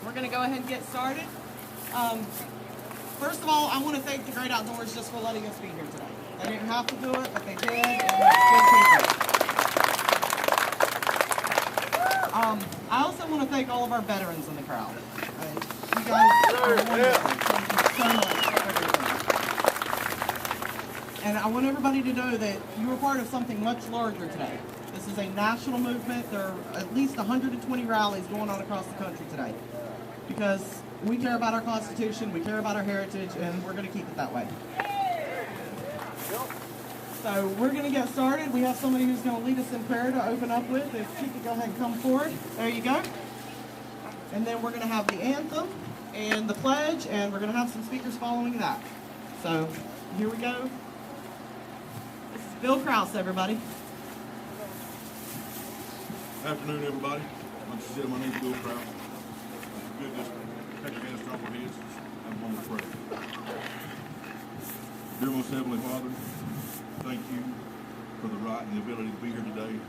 we're going to go ahead and get started. First of all, I want to thank the Great Outdoors just for letting us be here today. They didn't have to do it, but they did, and it's good people. I also want to thank all of our veterans in the crowd. You guys are wonderful. Thank you so much for everything. And I want everybody to know that you are part of something much larger today. This is a national movement. There are at least 120 rallies going on across the country today. Because we care about our Constitution, we care about our heritage, and we're going to keep it that way. So we're going to get started. We have somebody who's going to lead us in prayer to open up with. If she could go ahead and come forward. There you go. And then we're going to have the anthem and the pledge, and we're going to have some speakers following that. So here we go. This is Bill Krause, everybody. Afternoon, everybody. Like you said, my name is Bill Krause. Good, just take your hands, drop our heads, have a moment of prayer. Dear most Heavenly Father, thank you for the right and the ability to be here today.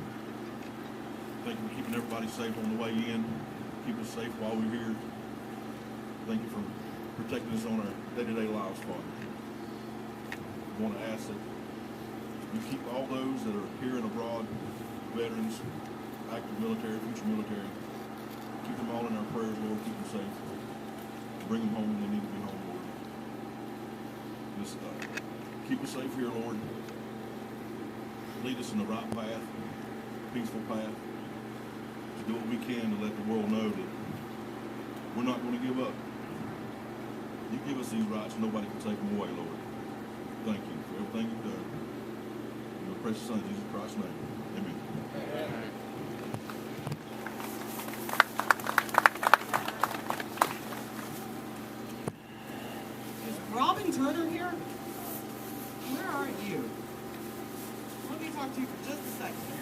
Thank you for keeping everybody safe on the way in. Keep us safe while we're here. Thank you for protecting us on our day-to-day lives, Father. I want to ask that you keep all those that are here and abroad, veterans, active military, future military. Keep them all in our prayers, Lord. Keep them safe. Bring them home when they need to be home, Lord. Just keep us safe here, Lord. Lead us in the right path, peaceful path. To do what we can to let the world know that we're not going to give up. You give us these rights, nobody can take them away, Lord. Thank you for everything you've done. In your precious Son, Jesus Christ's name. Amen. Is Robin Turner here? Where are you? Let me talk to you for just a second here.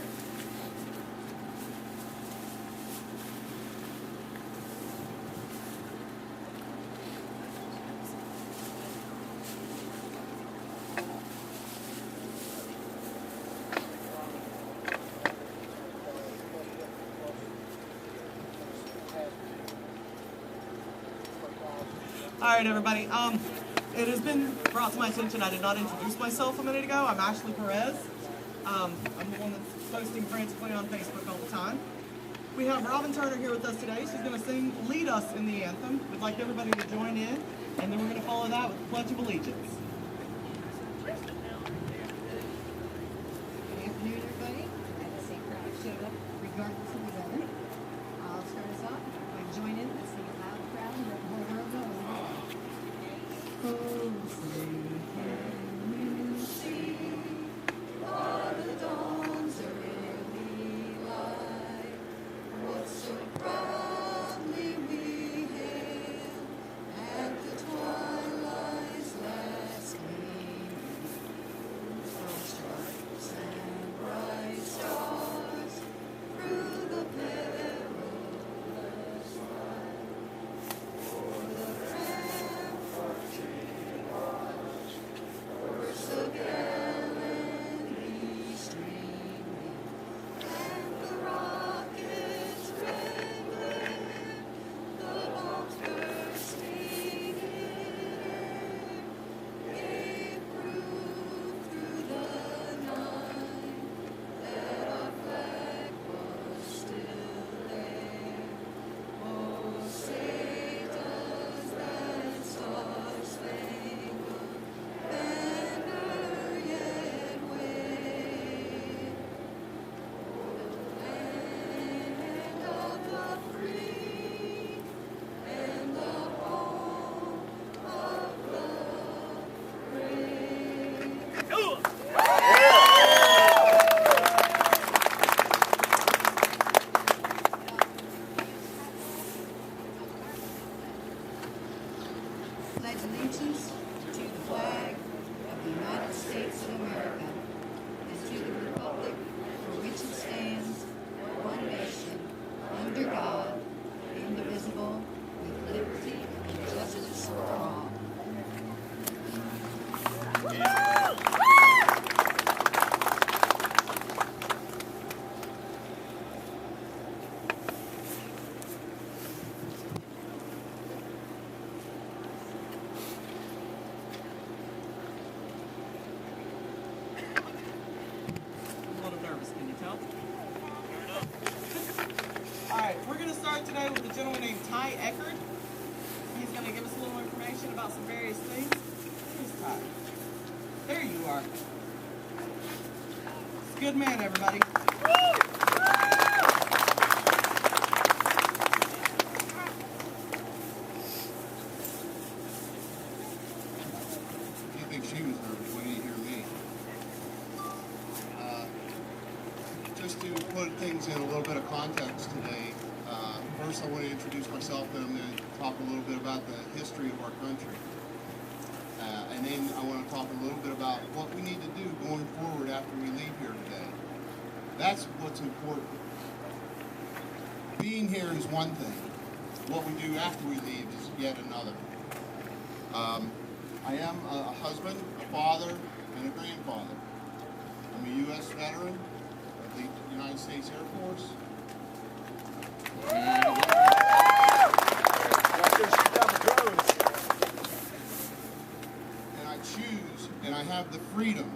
All right, everybody. It has been brought to my attention I did not introduce myself a minute ago. I'm Ashley Perez. I'm the one that's posting frantically on Facebook all the time. We have Robin Turner here with us today. She's going to lead us in the anthem. We'd like everybody to join in, and then we're going to follow that with the Pledge of Allegiance. Good afternoon, everybody. Glad to see a crowd showed up regardless of the weather. I'll start us off by joining and singing loud and proud and let the whole world know. Oh, say can you see what the dawns are really like? What so proudly we hailed at the twilight's last gleaming. From stripes and bright stars through the perilous fight, o'er the rampart tree watch, burst the gallantly streaming, and the rocket's red glare, the bombs bursting in air, gave proof through the night that our flag was still there. Oh, say does that star-spangled banner yet wave o'er the land of the free and the home of the brave? Pledge allegiance to the flag of the United States of America and to the republic for which it stands, one nation, under God, indivisible, with liberty and justice for all. today with a gentleman named Ty Eckerd. He's going to give us a little information about some various things. Who's Ty? There you are. It's a good man, everybody. You think she was nervous when you hear me? Just to put things in a little bit of context today, first I want to introduce myself, and I'm going to talk a little bit about the history of our country. And then I want to talk a little bit about what we need to do going forward after we leave here today. That's what's important. Being here is one thing. What we do after we leave is yet another. I am a husband, a father, and a grandfather. I'm a U.S. veteran of the United States Air Force. And I choose, and I have the freedom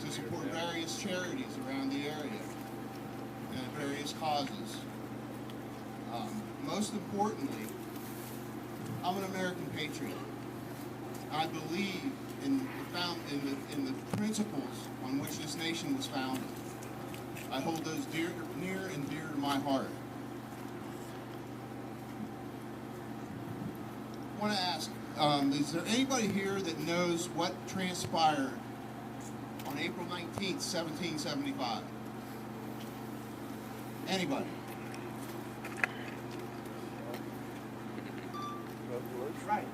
to support various charities around the area and various causes. Most importantly, I'm an American patriot. I believe in the principles on which this nation was founded. I hold those near and dear to my heart. I want to ask, is there anybody here that knows what transpired on April 19th, 1775? Anybody? Right.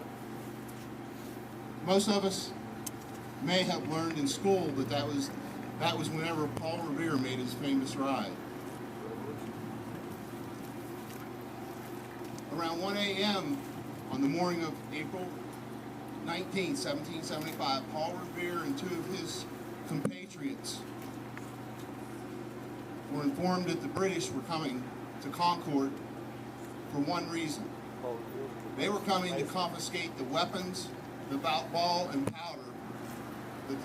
Most of us may have learned in school that was whenever Paul Revere made his famous ride. Around 1 a.m. on the morning of April 19, 1775, Paul Revere and two of his compatriots were informed that the British were coming to Concord for one reason. They were coming to confiscate the weapons, the ball and powder that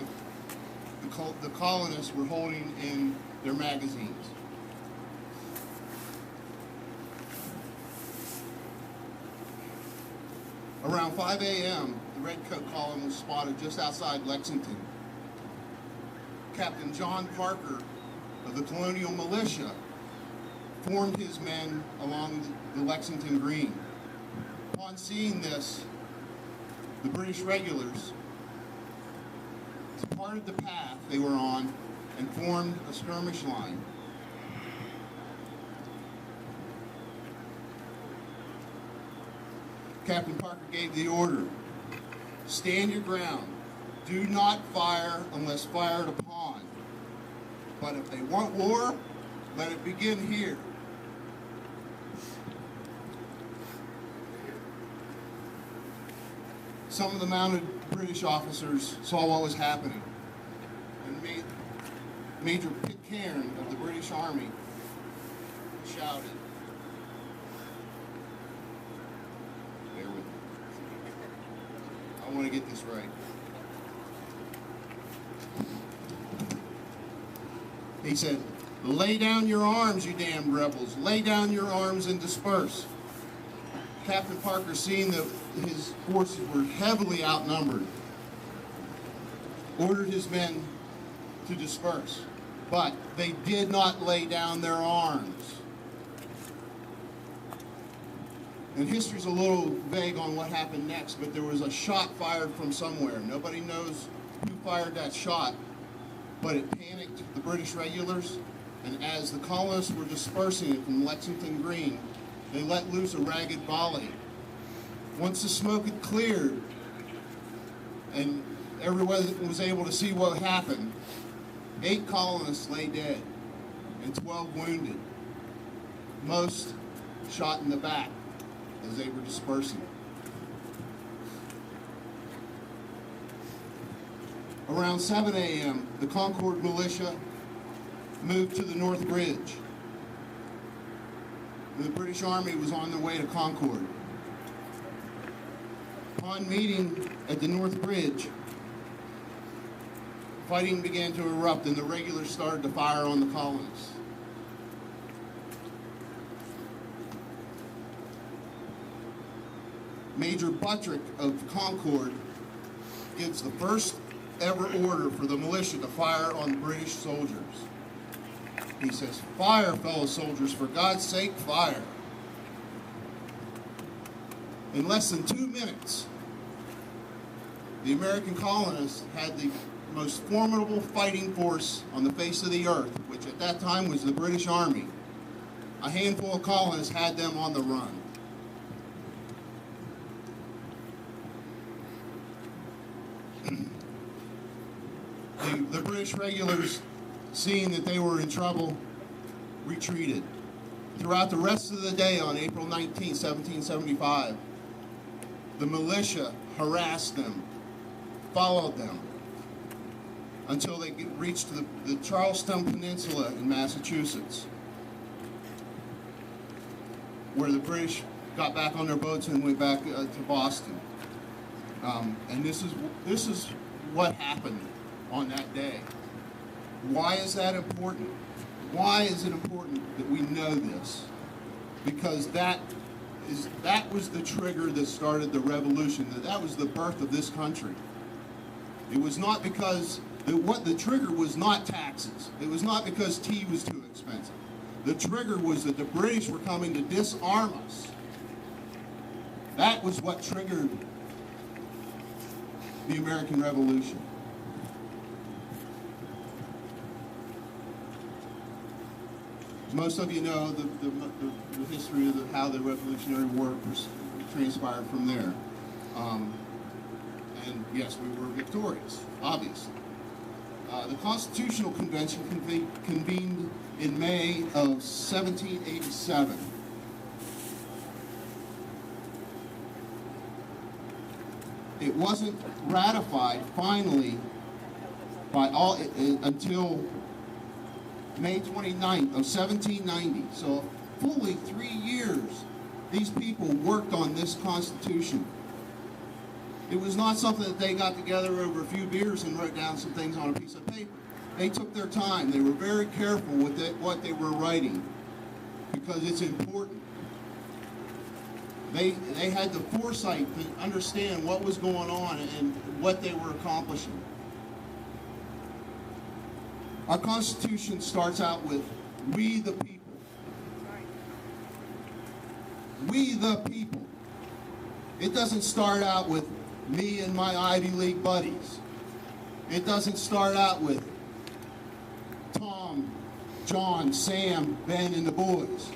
the colonists were holding in their magazines. Around 5 a.m., the Redcoat column was spotted just outside Lexington. Captain John Parker of the Colonial Militia formed his men along the Lexington Green. Upon seeing this, the British regulars departed the path they were on and formed a skirmish line. Captain Parker gave the order, "Stand your ground. Do not fire unless fired upon. But if they want war, let it begin here." Some of the mounted British officers saw what was happening, and Major Pitcairn of the British Army shouted, bear with me, I want to get this right. He said, "Lay down your arms, you damned rebels. Lay down your arms and disperse." Captain Parker, seeing that his forces were heavily outnumbered, ordered his men to disperse. But they did not lay down their arms. And history's a little vague on what happened next, but there was a shot fired from somewhere. Nobody knows who fired that shot, but it panicked the British regulars, and as the colonists were dispersing from Lexington Green, they let loose a ragged volley. Once the smoke had cleared and everyone was able to see what happened, 8 colonists lay dead and 12 wounded, most shot in the back as they were dispersing. Around 7 a.m., the Concord militia moved to the North Bridge. The British Army was on their way to Concord. Upon meeting at the North Bridge, fighting began to erupt and the regulars started to fire on the colonists. Major Buttrick of Concord gives the first ever order for the militia to fire on British soldiers. He says, "Fire, fellow soldiers, for God's sake, fire." In less than 2 minutes, the American colonists had the most formidable fighting force on the face of the earth, which at that time was the British Army. A handful of colonists had them on the run. The British regulars, seeing that they were in trouble, retreated. Throughout the rest of the day on April 19, 1775, the militia harassed them, followed them, until they reached the Charlestown Peninsula in Massachusetts, where the British got back on their boats and went back to Boston. And this is what happened on that day. Why is that important? Why is it important that we know this? Because that was the trigger that started the revolution. That was the birth of this country. It was not because the trigger was not taxes. It was not because tea was too expensive. The trigger was that the British were coming to disarm us. That was what triggered the American Revolution. Most of you know the history of how the Revolutionary War transpired from there. And yes, we were victorious, obviously. The Constitutional Convention convened in May of 1787. It wasn't ratified finally by all until May 29th of 1790. So fully 3 years, these people worked on this Constitution. It was not something that they got together over a few beers and wrote down some things on a piece of paper. They took their time. They were very careful with what they were writing because it's important. They had the foresight to understand what was going on and what they were accomplishing. Our Constitution starts out with, "We the people." We the people. It doesn't start out with me and my Ivy League buddies. It doesn't start out with Tom, John, Sam, Ben, and the boys.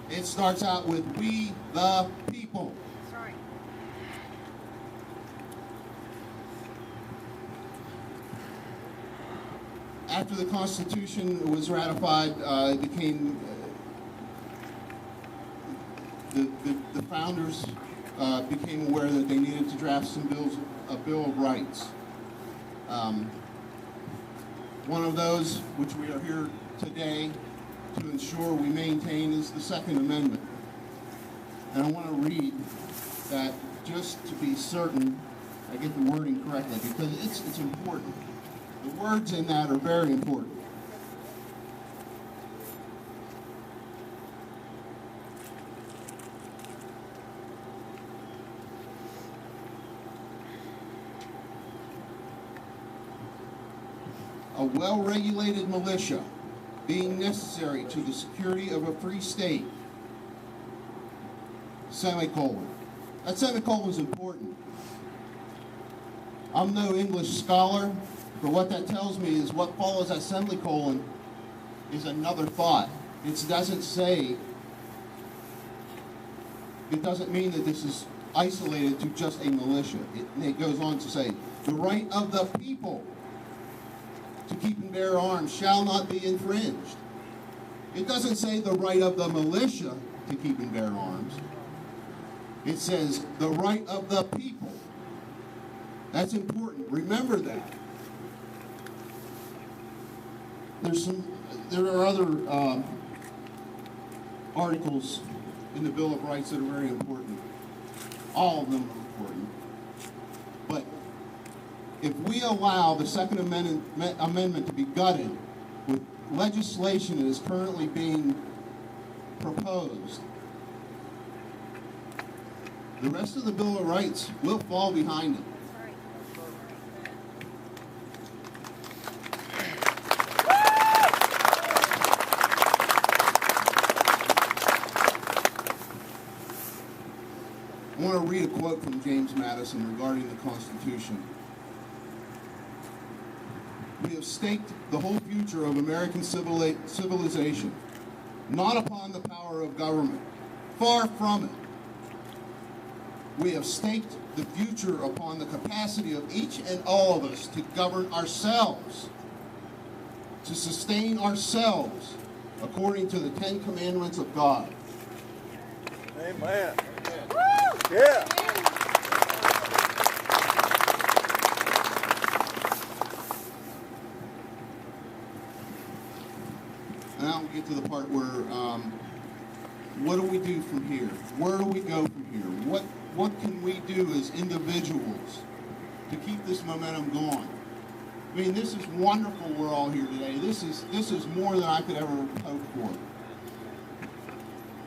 It starts out with we the people. Sorry. After the Constitution was ratified, it became the founders became aware that they needed to draft some a Bill of Rights. One of those, which we are here today to ensure we maintain, is the Second Amendment. And I want to read that just to be certain I get the wording correctly, because it's important. The words in that are very important. A well-regulated militia being necessary to the security of a free state, semicolon. That semicolon is important. I'm no English scholar, but what that tells me is what follows that semicolon is another thought. It doesn't mean that this is isolated to just a militia. It goes on to say, the right of the people to keep and bear arms shall not be infringed. It doesn't say the right of the militia to keep and bear arms. It says the right of the people. That's important. Remember that. There are other articles in the Bill of Rights that are very important. All of them are important. But if we allow the Second Amendment to be gutted with legislation that is currently being proposed, The rest of the Bill of Rights will fall behind it. I want to read a quote from James Madison regarding the Constitution. We have staked the whole future of American civilization, not upon the power of government. Far from it. We have staked the future upon the capacity of each and all of us to govern ourselves, to sustain ourselves according to the 10 Commandments of God. Amen. Yeah. Now we get to the part where, what do we do from here? Where do we go from here? What can we do as individuals to keep this momentum going? I mean, this is wonderful we're all here today. This is more than I could ever hope for.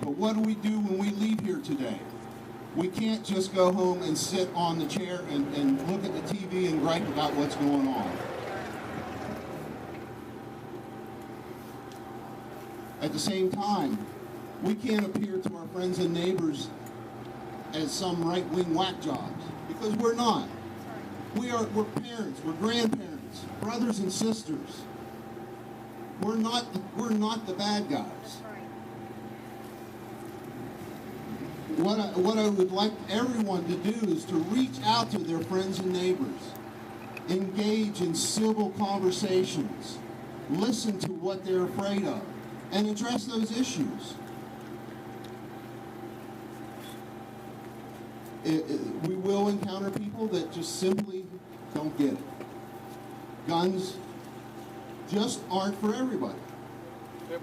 But what do we do when we leave here today? We can't just go home and sit on the chair and look at the TV and gripe about what's going on. At the same time, we can't appear to our friends and neighbors as some right-wing whack jobs, because we're not. We're parents, we're grandparents, brothers and sisters. We're not the bad guys. What I would like everyone to do is to reach out to their friends and neighbors, engage in civil conversations, listen to what they're afraid of, and address those issues. We will encounter people that just simply don't get it. Guns just aren't for everybody.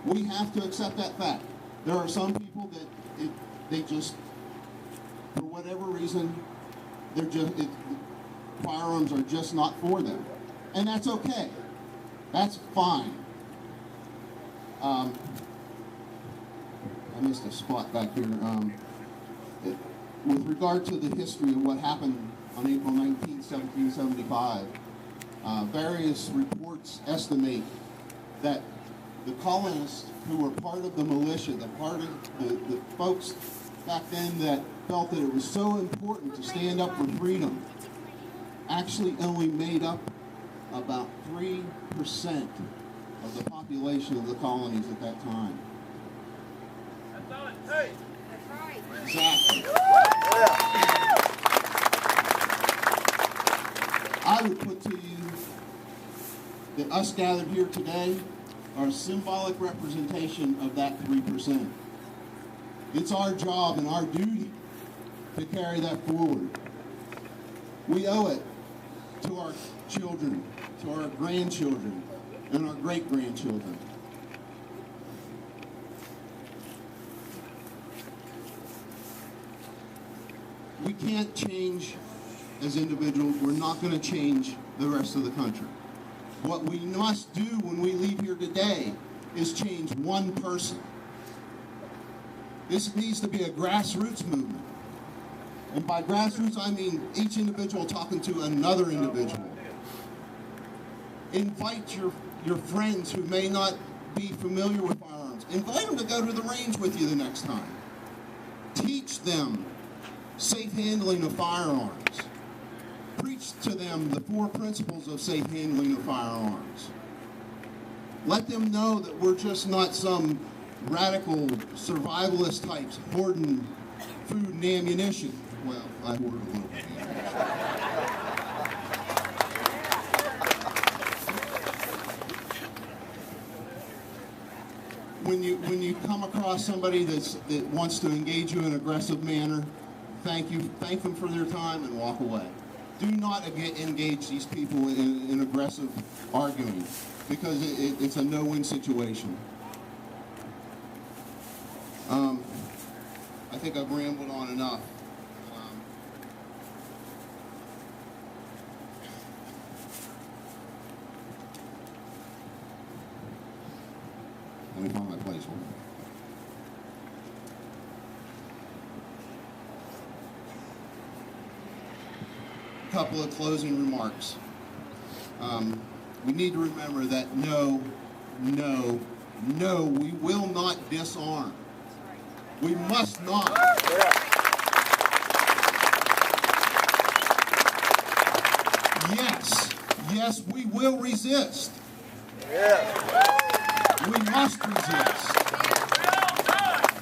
We have to accept that fact. There are some people that they just, for whatever reason, firearms are just not for them. And that's okay. That's fine. I missed a spot back here. With regard to the history of what happened on April 19, 1775, various reports estimate that the colonists who were part of the militia, the folks back then that felt that it was so important to stand up for freedom, actually only made up about 3% of the population of the colonies at that time. Hey. That's right. Exactly. I would put to you that us gathered here today are a symbolic representation of that 3%. It's our job and our duty to carry that forward. We owe it to our children, to our grandchildren, and our great-grandchildren. We can't change as individuals. We're not going to change the rest of the country. What we must do when we leave here today is change one person. This needs to be a grassroots movement. And by grassroots, I mean each individual talking to another individual. Invite your friends who may not be familiar with firearms. Invite them to go to the range with you the next time. Teach them safe handling of firearms. Preach to them the 4 principles of safe handling of firearms. Let them know that we're just not some radical survivalist types hoarding food and ammunition. Well, I hoard a little bit of ammunition. When you come across somebody that wants to engage you in an aggressive manner, thank them for their time and walk away. Do not engage these people in aggressive arguing, because it's a no-win situation. I think I've rambled on enough. Let me find my place. couple of closing remarks. We need to remember that no, we will not disarm. We must not. Yes, we will resist. We must resist.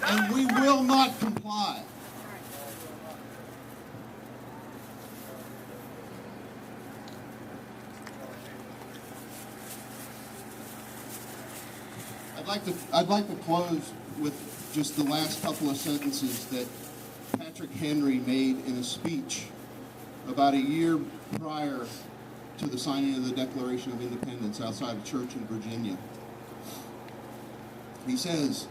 And we will not comply. I'd like to close with just the last couple of sentences that Patrick Henry made in a speech about a year prior to the signing of the Declaration of Independence outside a church in Virginia. He says,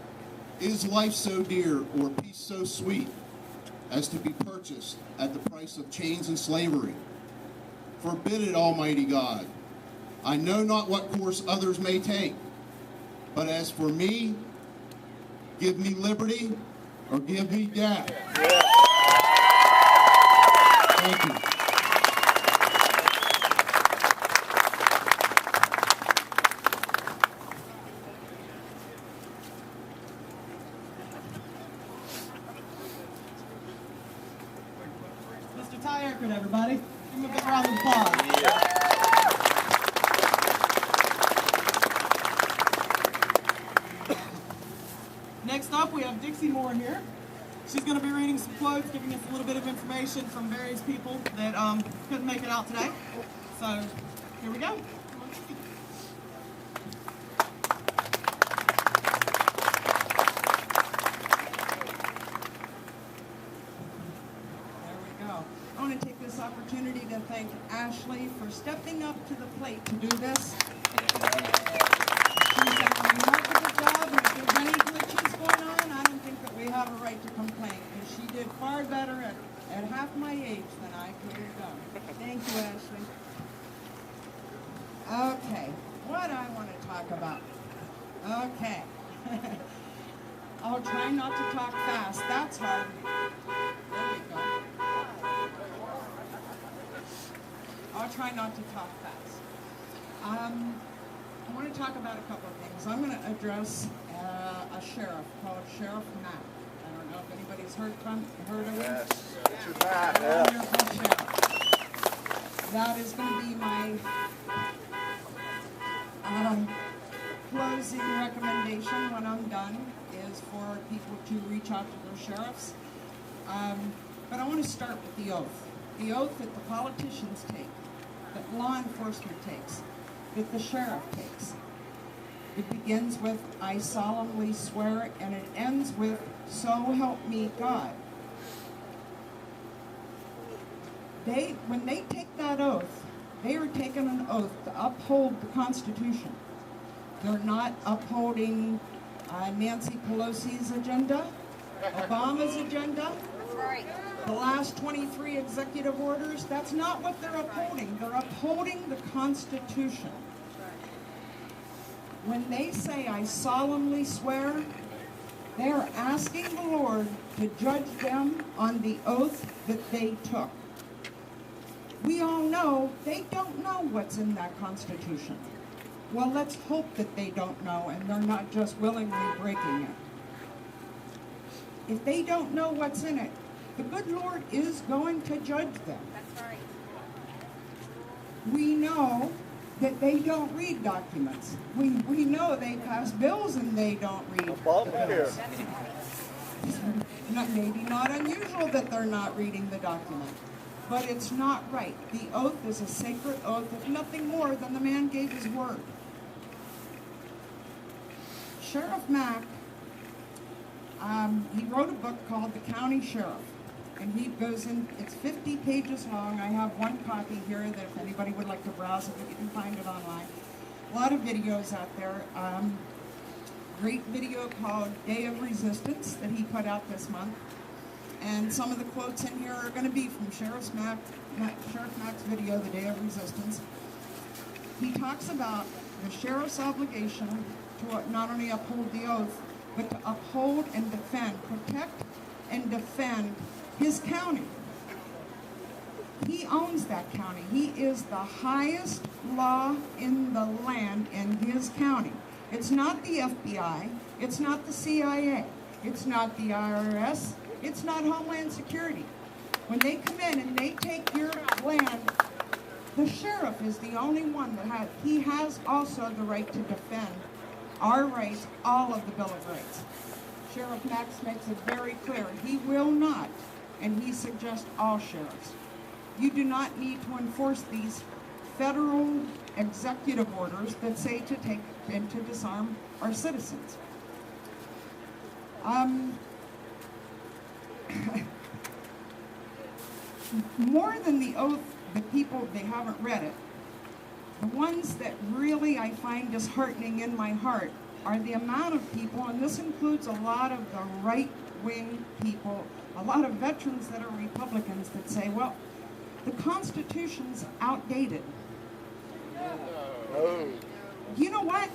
"Is life so dear or peace so sweet as to be purchased at the price of chains and slavery? Forbid it, Almighty God. I know not what course others may take, but as for me, give me liberty or give me death." Thank you. Mr. Ty Eckert, everybody. Give him a big round of applause. Next up, we have Dixie Moore here. She's going to be reading some quotes, giving us a little bit of information from various people that couldn't make it out today. So, here we go. I want to take this opportunity to thank Ashley for stepping up to the plate to do this. She's done a remarkable job, and if there's any glitches going on, I don't think that we have a right to complain, because she did far better at half my age than I could have done. Thank you, Ashley. Okay, what I want to talk about. Okay. I'll try not to talk fast. That's hard. There we go. I'll try not to talk fast. I want to talk about a couple of things. I'm going to address a sheriff called Sheriff Mack. I don't know if anybody's heard of him. Yes. Wonderful sheriff. That is going to be my closing recommendation when I'm done, is for people to reach out to their sheriffs. But I want to start with the oath. The oath that the politicians take, that law enforcement takes, that the sheriff takes. It begins with, "I solemnly swear," and it ends with, "So help me God." When they take that oath, they are taking an oath to uphold the Constitution. They're not upholding Nancy Pelosi's agenda, Obama's agenda, the last 23 executive orders. That's not what they're upholding. They're upholding the Constitution. When they say, "I solemnly swear," they are asking the Lord to judge them on the oath that they took. We all know they don't know what's in that Constitution. Well, let's hope that they don't know and they're not just willingly breaking it. If they don't know what's in it, the good Lord is going to judge them. That's right. We know that they don't read documents. We know they pass bills and they don't read bills. Maybe not unusual that they're not reading the document, but it's not right. The oath is a sacred oath of nothing more than the man gave his word. Sheriff Mack, he wrote a book called The County Sheriff, and he goes in, it's 50 pages long. I have one copy here that if anybody would like to browse it, you can find it online. A lot of videos out there. Great video called Day of Resistance that he put out this month. And some of the quotes in here are going to be from Sheriff Mack's video, The Day of Resistance. He talks about the sheriff's obligation to not only uphold the oath, but to uphold and defend, protect and defend his county. He owns that county. He is the highest law in the land in his county. It's not the FBI. It's not the CIA. It's not the IRS. It's not Homeland Security. When they come in and they take your land, the sheriff is the only one that he has also the right to defend our rights, all of the Bill of Rights. Sheriff Max makes it very clear. He will not, and he suggests all sheriffs. You do not need to enforce these federal executive orders that say to take and to disarm our citizens. More than the oath, the people, they haven't read it. The ones that really I find disheartening in my heart are the amount of people, and this includes a lot of the right-wing people, a lot of veterans that are Republicans that say, well, the Constitution's outdated. Oh. You know what?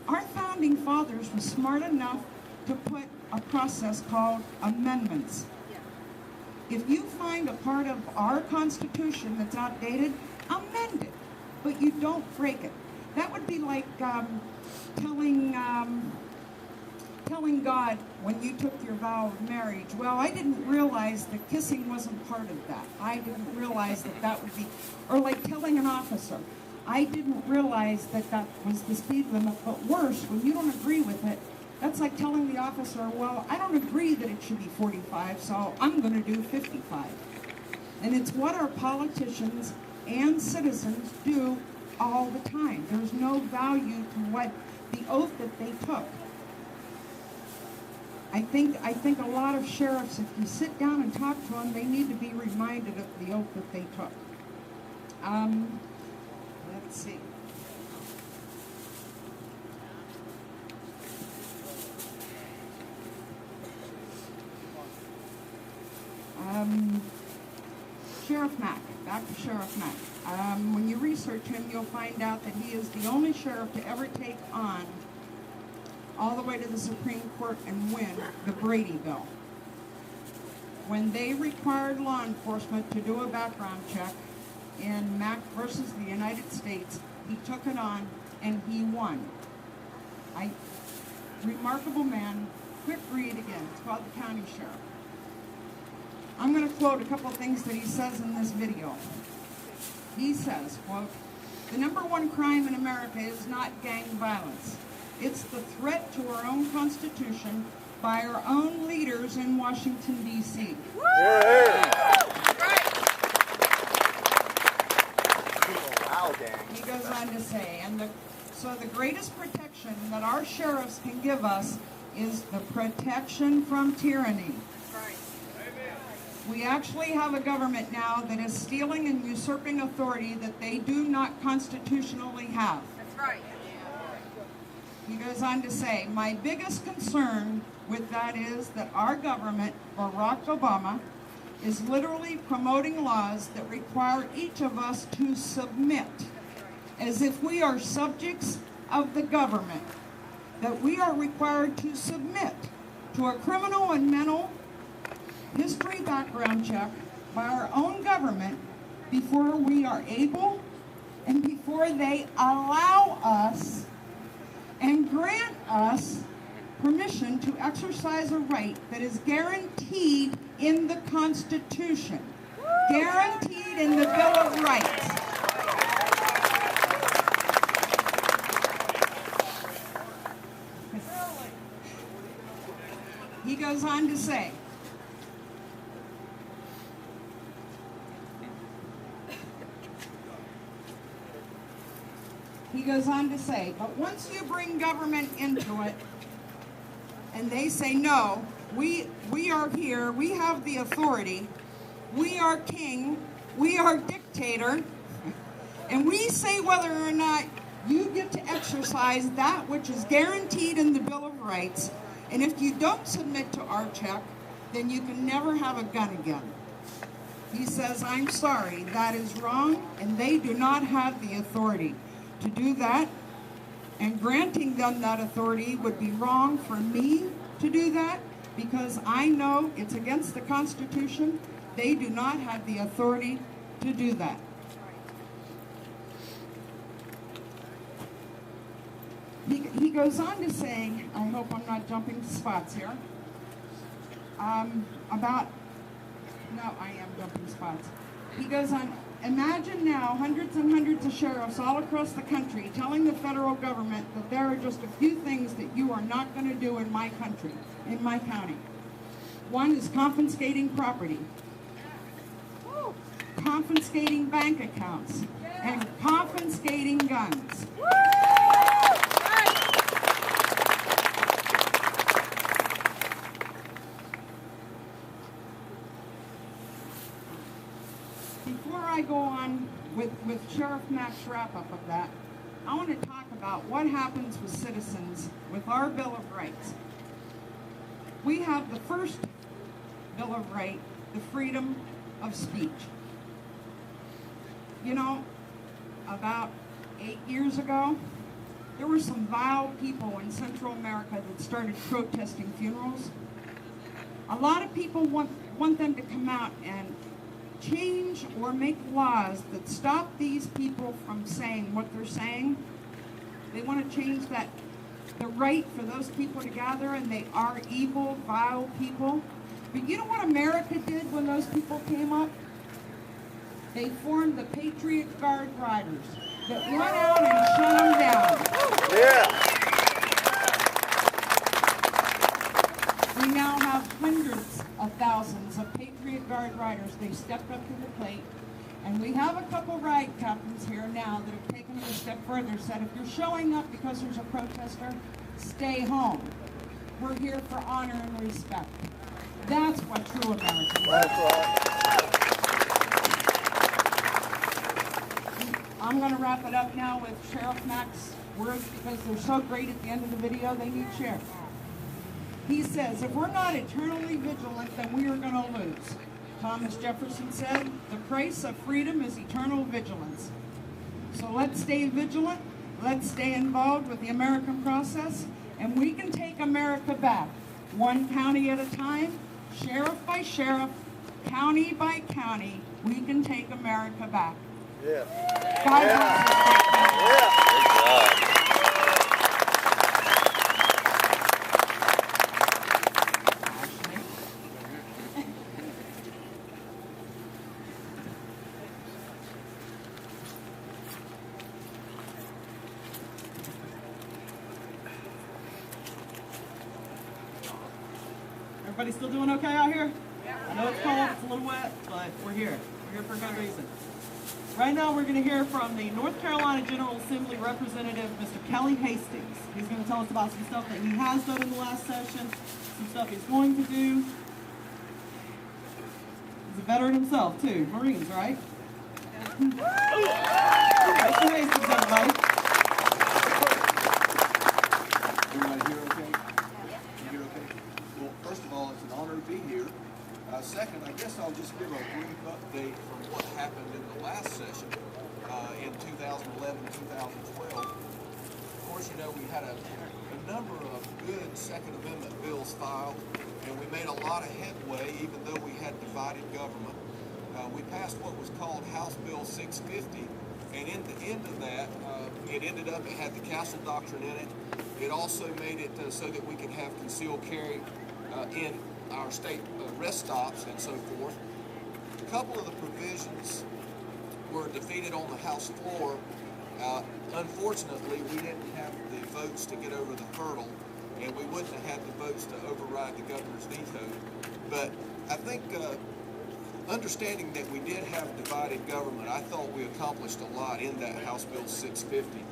Our founding fathers were smart enough to put a process called amendments. If you find a part of our Constitution that's outdated, amend it, but you don't break it. That would be like telling God when you took your vow of marriage, well, I didn't realize that kissing wasn't part of that. I didn't realize that that would be, or like telling an officer, I didn't realize that that was the speed limit, but worse, when you don't agree with it, that's like telling the officer, well, I don't agree that it should be 45, so I'm going to do 55. And it's what our politicians and citizens do all the time. There's no value to what the oath that they took. I think a lot of sheriffs, if you sit down and talk to them, they need to be reminded of the oath that they took. Let's see. Sheriff Mack, back to Sheriff Mack. When you research him, you'll find out that he is the only sheriff to ever take on all the way to the Supreme Court and win the Brady bill. When they required law enforcement to do a background check in Mack versus the United States, he took it on and he won. Remarkable man. Quick read again. It's called The County Sheriff. I'm going to quote a couple things that he says in this video. He says, quote, "The number one crime in America is not gang violence. It's the threat to our own Constitution by our own leaders in Washington, D.C. He goes on to say, so the greatest protection that our sheriffs can give us is the protection from tyranny. We actually have a government now that is stealing and usurping authority that they do not constitutionally have." That's right. He goes on to say, "My biggest concern with that is that our government, Barack Obama, is literally promoting laws that require each of us to submit, as if we are subjects of the government, that we are required to submit to a criminal and mental history background check by our own government before we are able and before they allow us and grant us permission to exercise a right that is guaranteed in the Constitution, guaranteed in the Bill of Rights." He goes on to say, but once you bring government into it, and they say, no, we are here, we have the authority, we are king, we are dictator, and we say whether or not you get to exercise that which is guaranteed in the Bill of Rights, and if you don't submit to our check, then you can never have a gun again. He says, I'm sorry, that is wrong, and they do not have the authority to do that, and granting them that authority would be wrong for me to do that, because I know it's against the Constitution. They do not have the authority to do that. He goes on to say, I hope I'm not jumping spots here, no, I am jumping spots. He goes on, imagine now hundreds and hundreds of sheriffs all across the country telling the federal government that there are just a few things that you are not going to do in my country, in my county. One is confiscating property, confiscating bank accounts, and confiscating guns. Before I go on with Sheriff Mack's wrap-up of that, I want to talk about what happens with citizens with our Bill of Rights. We have the first Bill of Rights, the freedom of speech. You know, about 8 years ago, there were some vile people in Central America that started protesting funerals. A lot of people want them to come out and change or make laws that stop these people from saying what they're saying. They want to change that, the right for those people to gather, and they are evil, vile people. But you know what America did when those people came up? They formed the Patriot Guard Riders that went out and shut them down. Yeah. We now have hundreds of thousands of Patriot Guard Riders. They stepped up to the plate. And we have a couple ride captains here now that have taken it a step further, said if you're showing up because there's a protester, stay home. We're here for honor and respect. That's what true Americans are. That's right. I'm going to wrap it up now with Sheriff Mack's words because they're so great at the end of the video, they need share. He says, if we're not eternally vigilant, then we are going to lose. Thomas Jefferson said, the price of freedom is eternal vigilance. So let's stay vigilant, let's stay involved with the American process, and we can take America back, one county at a time, sheriff by sheriff, county by county, we can take America back. Yeah. God bless us. Yeah. Everybody still doing okay out here? I know it's cold, it's a little wet, but we're here. We're here for a good reason. Right now we're going to hear from the North Carolina General Assembly Representative, Mr. Kelly Hastings. He's going to tell us about some stuff that he has done in the last session, some stuff he's going to do. He's a veteran himself, too. Marines, right? Mr. Hastings, everybody. Everybody here okay? You here okay? Well, first of all, it's an honor to be here. Second, I guess I'll just give a brief update from what happened in the last session in 2011 and 2012. Of course, you know, we had a number of good Second Amendment bills filed, and we made a lot of headway even though we had divided government. We passed what was called House Bill 650, and in the end of that, it ended up, it had the Castle Doctrine in it. It also made it so that we could have concealed carry in our state rest stops and so forth. A couple of the provisions were defeated on the House floor. Unfortunately, we didn't have the votes to get over the hurdle, and we wouldn't have had the votes to override the governor's veto. But I think understanding that we did have divided government, I thought we accomplished a lot in that House Bill 650.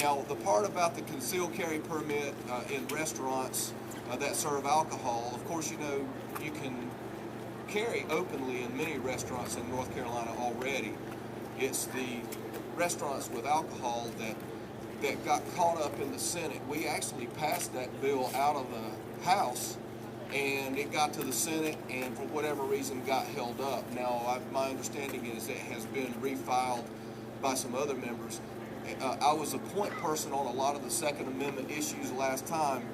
Now, the part about the concealed carry permit in restaurants that serve alcohol, of course, you know, you can carry openly in many restaurants in North Carolina already. It's the restaurants with alcohol that got caught up in the Senate. We actually passed that bill out of the House, and it got to the Senate, and for whatever reason got held up. Now, my understanding is it has been refiled by some other members. I was a point person on a lot of the Second Amendment issues last time,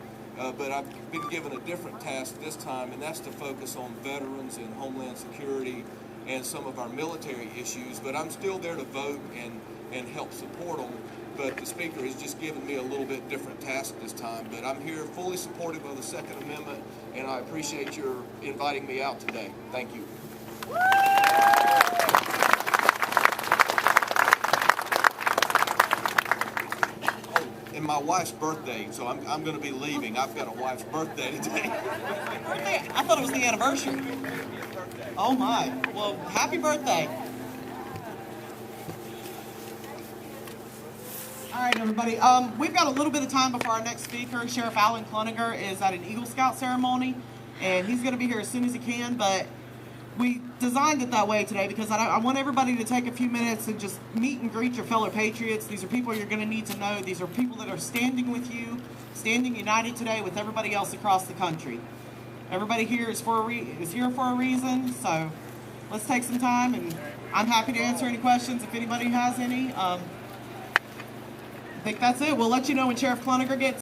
but I've been given a different task this time, and that's to focus on veterans and Homeland Security and some of our military issues, but I'm still there to vote and help support them. But the Speaker has just given me a little bit different task this time. But I'm here fully supportive of the Second Amendment, and I appreciate your inviting me out today. Thank you. And my wife's birthday, so I'm going to be leaving. I've got a wife's birthday today. Birthday? I thought it was the anniversary. Oh my. Well, happy birthday. All right, everybody. We've got a little bit of time before our next speaker. Sheriff Alan Cluniger is at an Eagle Scout ceremony, and he's going to be here as soon as he can, but we designed it that way today because I want everybody to take a few minutes and just meet and greet your fellow patriots. These are people you're going to need to know. These are people that are standing with you, standing united today with everybody else across the country. Everybody here is here for a reason, so let's take some time, and I'm happy to answer any questions if anybody has any. I think that's it. We'll let you know when Sheriff Cluniger gets